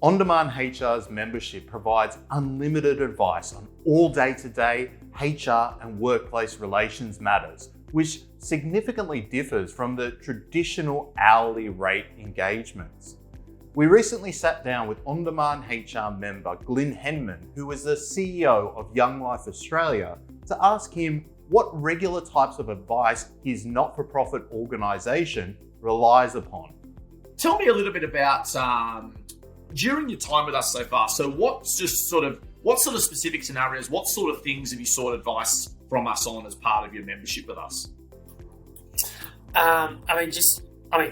On-Demand HR's membership provides unlimited advice on all day-to-day HR and workplace relations matters, which significantly differs from the traditional hourly rate engagements. We recently sat down with On-Demand HR member Glyn Henman, who is the CEO of Young Life Australia, to ask him what regular types of advice his not-for-profit organisation relies upon. Tell me a little bit about during your time with us so far. So what sort of specific scenarios, what sort of things have you sought advice from us on as part of your membership with us?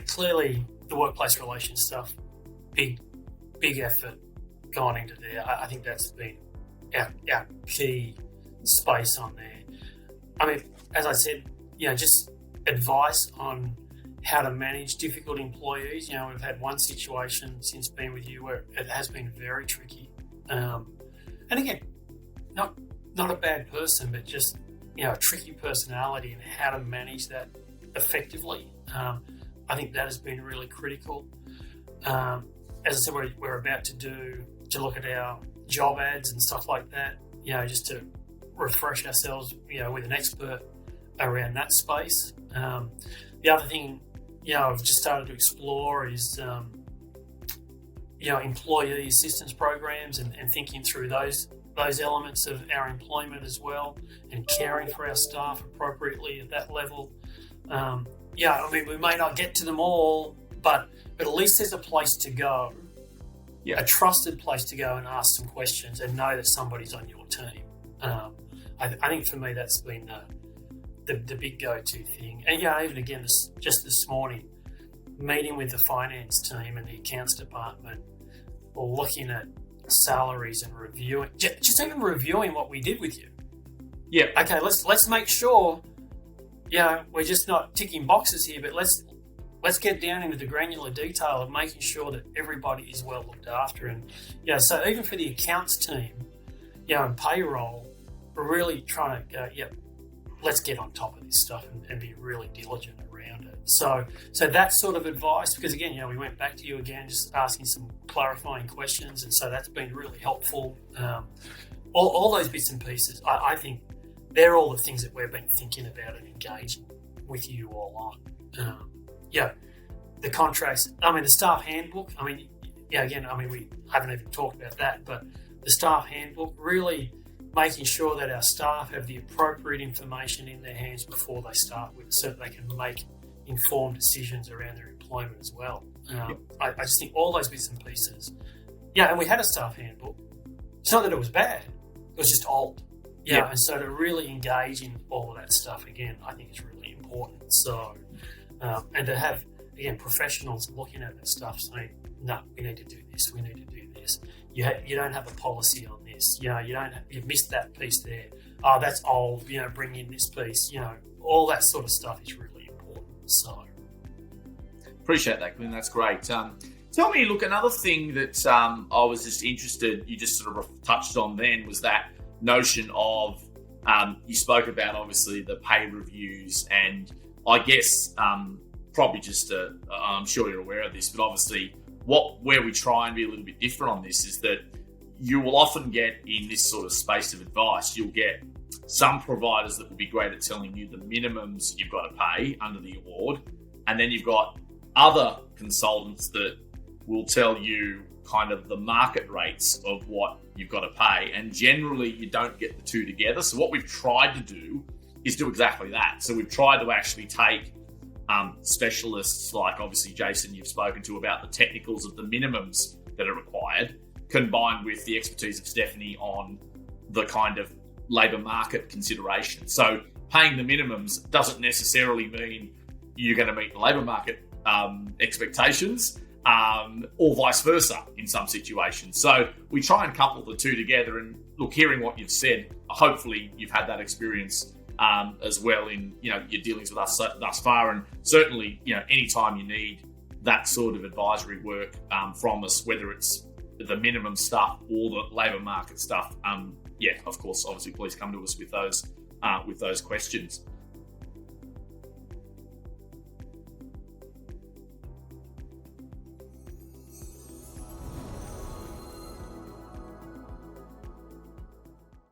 Clearly the workplace relations stuff, big effort gone into there. I think that's been our key space on there. I mean, as I said, just advice on how to manage difficult employees. We've had one situation since being with you where it has been very tricky. And again, not a bad person, but just, a tricky personality and how to manage that effectively. I think that has been really critical. As I said, we're about to look at our job ads and stuff like that, just to refresh ourselves, with an expert around that space. The other thing, I've just started to explore is, employee assistance programs and thinking through those elements of our employment as well, and caring for our staff appropriately at that level. We may not get to them all, but at least there's a place to go, a trusted place to go and ask some questions and know that somebody's on your team. I think for me that's been the big go-to thing. And even again, just this morning, meeting with the finance team and the accounts department, or looking at salaries and reviewing, just even reviewing what we did with you. Yeah. Okay, let's make sure, we're just not ticking boxes here, but let's get down into the granular detail of making sure that everybody is well looked after. And so even for the accounts team, and payroll, we're really trying to go, let's get on top of this stuff and be really diligent around it. So that sort of advice, because again, we went back to you again, just asking some clarifying questions, and so that's been really helpful. All those bits and pieces, I think they're all the things that we've been thinking about and engaging with you all on. The contracts, the staff handbook, we haven't even talked about that, but the staff handbook, really making sure that our staff have the appropriate information in their hands before they start with, so that they can make informed decisions around their employment as well. I just think all those bits and pieces. And we had a staff handbook. It's not that it was bad, it was just old. And so to really engage in all of that stuff again, I think is really important. So, and to have, again, professionals looking at that stuff saying, no, we need to do this, we need to do this. You don't have a policy on this. You've missed that piece there. Oh, that's old. Bring in this piece. All that sort of stuff is really important. So, appreciate that, Glyn. That's great. Tell me, look, another thing that I was just interested. You just sort of touched on then was that notion of you spoke about obviously the pay reviews, and I guess probably just I'm sure you're aware of this, but obviously where we try and be a little bit different on this is that you will often get in this sort of space of advice, you'll get some providers that will be great at telling you the minimums you've got to pay under the award, and then you've got other consultants that will tell you kind of the market rates of what you've got to pay, and generally you don't get the two together. So what we've tried to do is do exactly that. So we've tried to actually take specialists like, obviously, Jason, you've spoken to about the technicals of the minimums that are required, combined with the expertise of Stephanie on the kind of labour market consideration. So paying the minimums doesn't necessarily mean you're going to meet the labour market expectations, or vice versa in some situations. So we try and couple the two together, and look, hearing what you've said, hopefully you've had that experience as well in your dealings with us thus far, and certainly anytime you need that sort of advisory work from us, whether it's the minimum stuff or the labour market stuff, of course, obviously, please come to us with those questions.